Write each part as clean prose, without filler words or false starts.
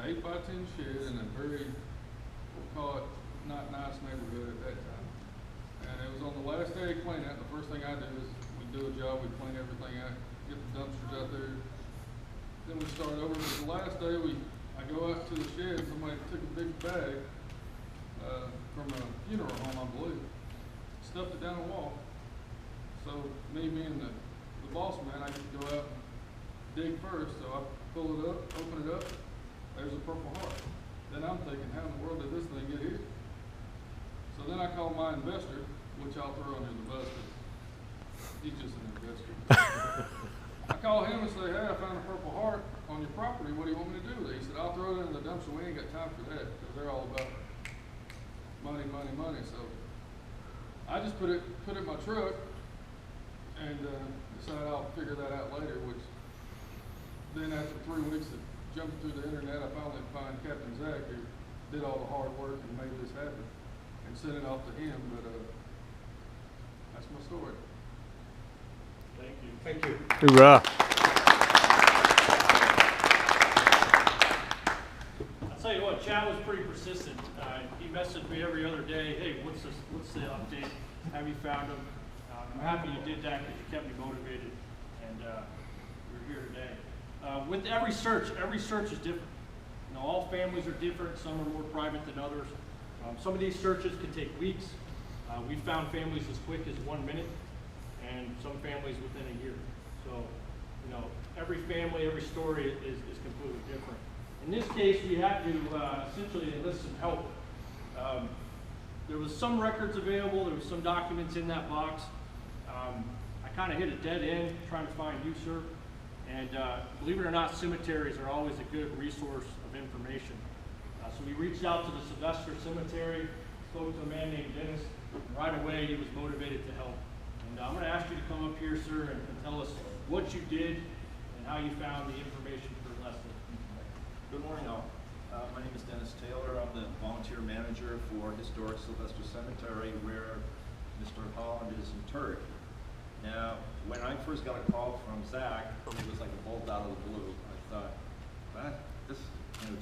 8x10 shed in a very, we'll call it, not nice neighborhood at that time. And it was on the last day of cleaning out. The first thing I do is we do a job, we clean everything out, get the dumpsters out there. Then we start over. But the last day I go out to the shed, somebody took a big bag from a funeral home, I believe, stuffed it down the wall. So me being the boss man, I get to go out and dig first. So I pull it up, open it up, there's a Purple Heart. Then I'm thinking, how in the world did this thing get here? So then I call my investor, which I'll throw under the bus, because he's just an investor. I call him and say, hey, I found a Purple Heart on your property. What do you want me to do with it? He said, I'll throw it in the dumpster. We ain't got time for that, because they're all about money, money, money. So I just put it in my truck and decided I'll figure that out later, which then after 3 weeks of jumping through the internet, I finally find Captain Zach, who did all the hard work and made this happen, and sent it off to him. But that's my story. Thank you. Thank you. Hoorah. I'll tell you what, Chad was pretty persistent. He messaged me every other day, hey, what's the update? Have you found him? I'm happy you did that because you kept me motivated, and we're here today. With every search is different. You know, all families are different. Some are more private than others. Some of these searches can take weeks. We found families as quick as 1 minute, and some families within a year. So, you know, every family, every story is completely different. In this case, we had to essentially enlist some help. There was some records available. There was some documents in that box. I kind of hit a dead end trying to find you, sir. And believe it or not, cemeteries are always a good resource of information. So we reached out to the Sylvester Cemetery, spoke to a man named Dennis, and right away he was motivated to help. And I'm going to ask you to come up here, sir, and tell us what you did and how you found the information for Leslie. Good morning, all. My name is Dennis Taylor. I'm the volunteer manager for Historic Sylvester Cemetery, where Mr. Holland is interred. Now, when I first got a call from Zach, it was like a bolt out of the blue. I thought, this,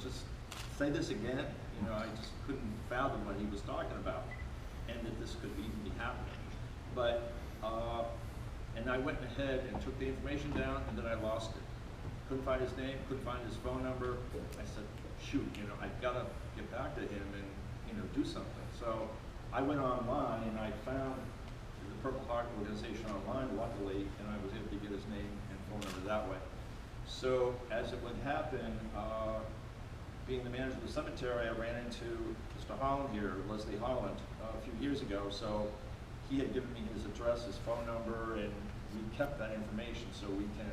just say this again. I just couldn't fathom what he was talking about, and that this could even be happening. But, and I went ahead and took the information down, and then I lost it. Couldn't find his name, couldn't find his phone number. I said, shoot, I've got to get back to him and, do something. So I went online and I found the Purple Heart organization online, luckily, and I was able to get his name and phone number that way. So as it would happen, being the manager of the cemetery, I ran into Mr. Holland here, Leslie Holland, a few years ago. So he had given me his address, his phone number, and we kept that information so we can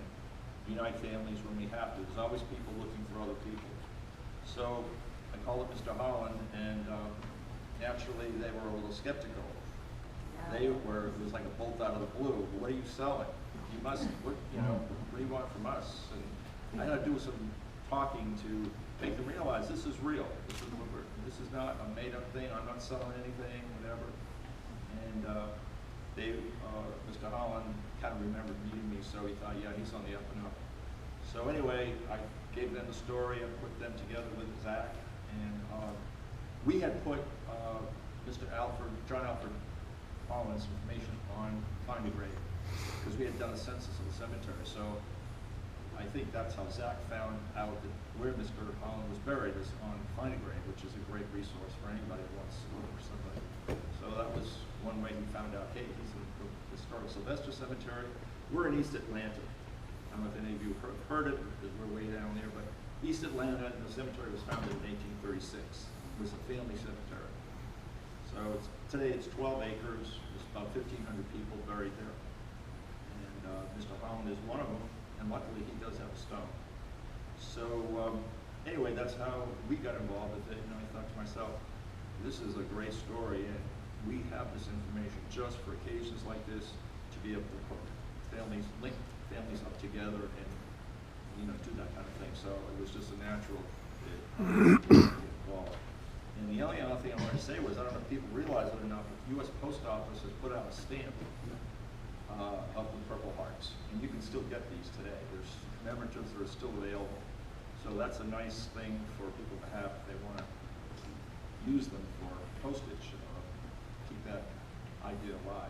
unite families when we have to. There's always people looking for other people. So I called up Mr. Holland, and naturally they were a little skeptical. They were, it was like a bolt out of the blue. What are you selling? You must, what do you want from us? And I had to do some talking to make them realize this is real. This is not a made up thing. I'm not selling anything, whatever. And Mr. Holland kind of remembered meeting me, so he thought, yeah, he's on the up and up. So anyway, I gave them the story and put them together with Zach, and we had put John Alfred Holland's information on Find a Grave, because we had done a census of the cemetery. So I think that's how Zach found out that where Mr. Holland was buried is on Find a Grave, which is a great resource for anybody who wants to look for somebody. So that was one way he found out, hey, he's in the Historic Sylvester Cemetery. We're in East Atlanta. I don't know if any of you have heard it, because we're way down there, but East Atlanta, the cemetery was founded in 1836. It was a family cemetery. So today it's 12 acres. There's about 1,500 people buried there. And Mr. Holland is one of them, and luckily he does have a stone. So anyway, that's how we got involved with it. And I thought to myself, this is a great story, and we have this information just for occasions like this to be able to put link families up together and do that kind of thing. So it was just a natural involved. And the only other thing I wanted to say was, I don't know if people realize it or not, but the U.S. Post Office has put out a stamp of the Purple Hearts, and you can still get these today. There's commemorations that are still available. So that's a nice thing for people to have if they want to use them for postage, keep that idea alive.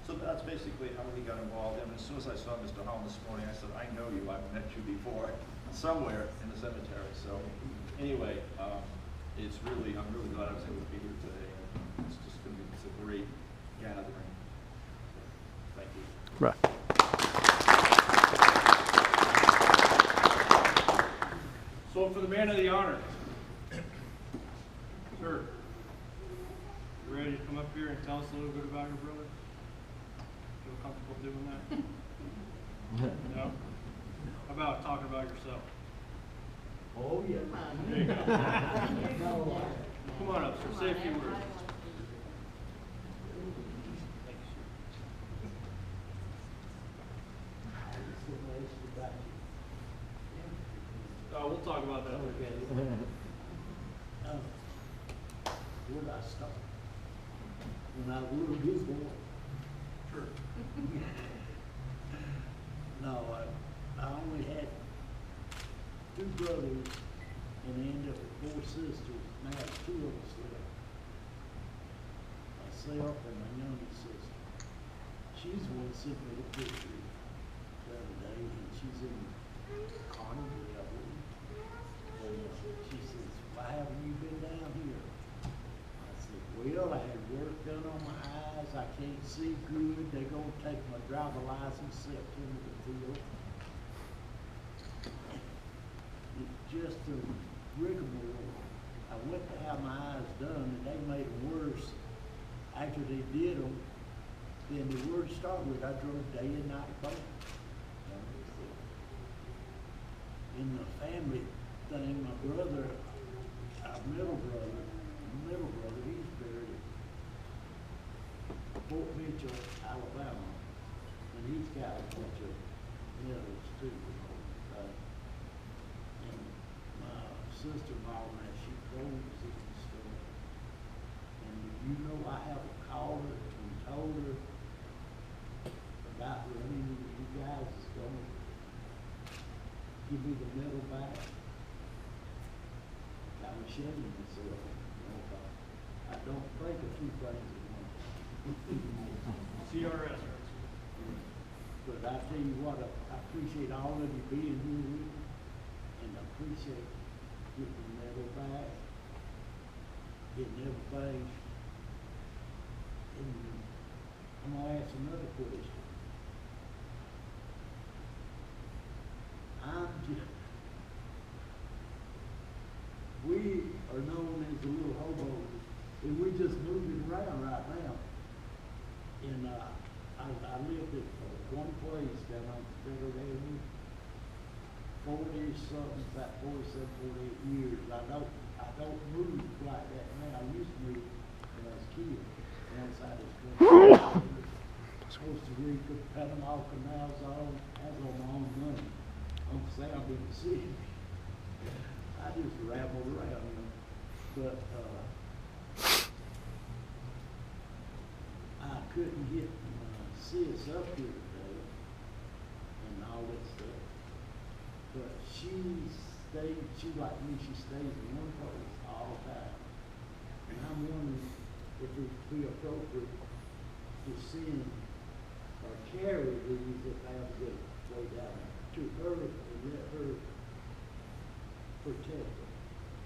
So that's basically how we got involved. And as soon as I saw Mr. Holland this morning, I said, I know you, I've met you before, somewhere in the cemetery. So anyway, I'm really glad I was able to be here today. It's just going to be, it's a great gathering. Thank you. Right. So for the man of the honor, sir, you ready to come up here and tell us a little bit about your brother? Feel comfortable doing that? No? How about talking about yourself? Oh, yeah. There you go. Come on up, sir. Say a few words. We'll talk about that later. Where did I start? When I was a little good boy. Sure. No, I only had 2 brothers and ended up with 4 sisters. Now there's 2 of us left. Myself and my youngest sister. She's the one that sent me the picture the other day, and she's in Carnegie, I believe. And she says, why haven't you been down here? I said, well, I had work done on my eyes. I can't see good. They're going to take my driver license September the 5th. It's just a rigmarole. I went to have my eyes done, and they made them worse. After they did them, then the word started with, I drove day and night home. In the family thing, my brother, our middle brother, he's buried at Fort Mitchell, Alabama, and he's got a bunch of medals too. And my sister-in-law, now she goes and stuff. And you know, I have called her and told her about running into you guys is gonna give me the medal back. I was shaming myself, you know, but I don't think of 2 things at once. CRS. But I tell you what, I appreciate all of you being here with me, and I appreciate getting the medal back, getting everything. And I'm gonna ask another question. We are known as the little hobos, and we're just moving around right now. And I lived at one place down on Federal Avenue, 40-something, about 47, 48 years. I don't move like that now. I used to move when I was a kid. Once I was Costa Rica, Panama Canals, all, I was on my own money. I'm saying I've been sick. I just rambled around, you know. But I couldn't get sis up here today and all that stuff. But she like me, she stays in one place all the time. And I'm wondering if it would be appropriate to send or carry these if I have to get way down to her and let her protect them.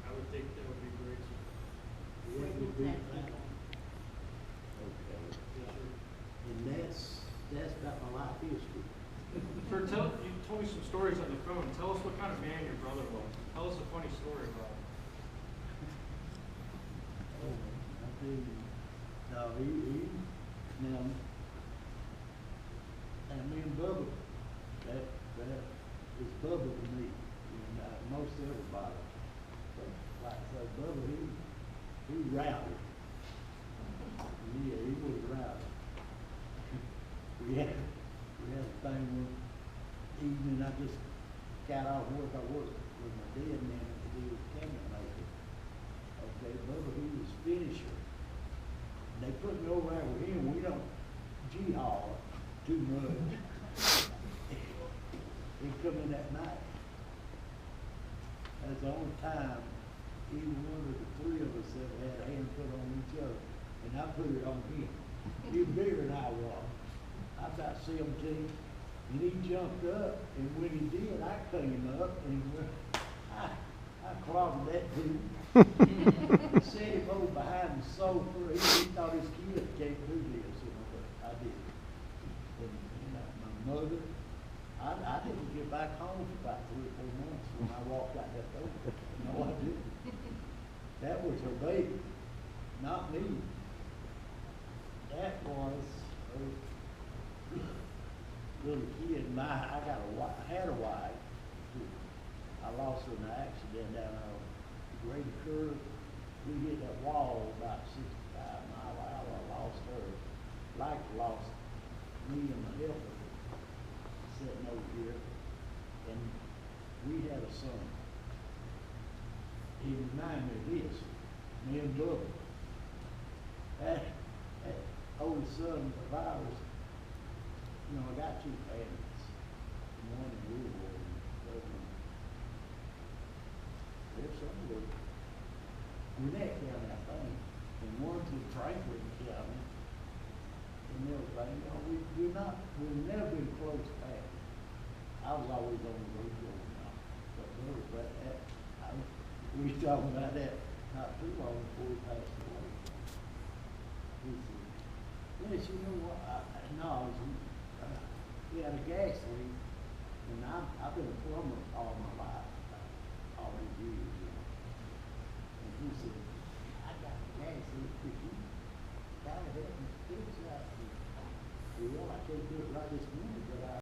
I would think that would be great. What would be that? Okay. And that's about my life history. Sir, you told me some stories on the phone. Tell us what kind of man your brother was. Tell us a funny story about him. Oh, I tell you. No, he now, and me and Bubba, that is Bubba to me, and most everybody. But like I said, Bubba, he rowdy. Yeah, he was rowdy. We had a thing one evening, I just got off work, I worked with my dead man to do with cabinet maker. Okay, Bubba, he was finisher. They put me over there with him, we don't G-haul too much. He come in that night. That's the only time either one of the three of us ever had a hand put on each other, and I put it on him. He was bigger than I was. I was about 17, and he jumped up, and when he did, I cleaned him up, and I clobbered that dude. Set him over behind the sofa. He thought his kid can't do this, you know, but I did. And, you know, my mother, I didn't get back home for about 3 or 4 months when I walked out that door. No, I didn't. That was her baby, not me. That was a little kid. I had a wife. I lost her in an accident down on Grady Curve. We hit that wall about 65 mile an hour. I lost her. Like lost me and my helper sitting over here. And we had a son. He reminded me of this. Me and Bubba. That oldest son of ours, you know, I got 2 families. One in Louisville and the other one. There's somewhere. Gwinnett County, I think, and one's in Franklin County, and everything. You know, we've never been close back. I was always on the road going out, we was talking about that not too long before he passed away. He said, yes, you know what, we had a gas leak, and I've been a plumber all my life, all these years, you know. And he said, I got a gas leak, could you kind of help me fix that? Well, I can't do it right this minute, but I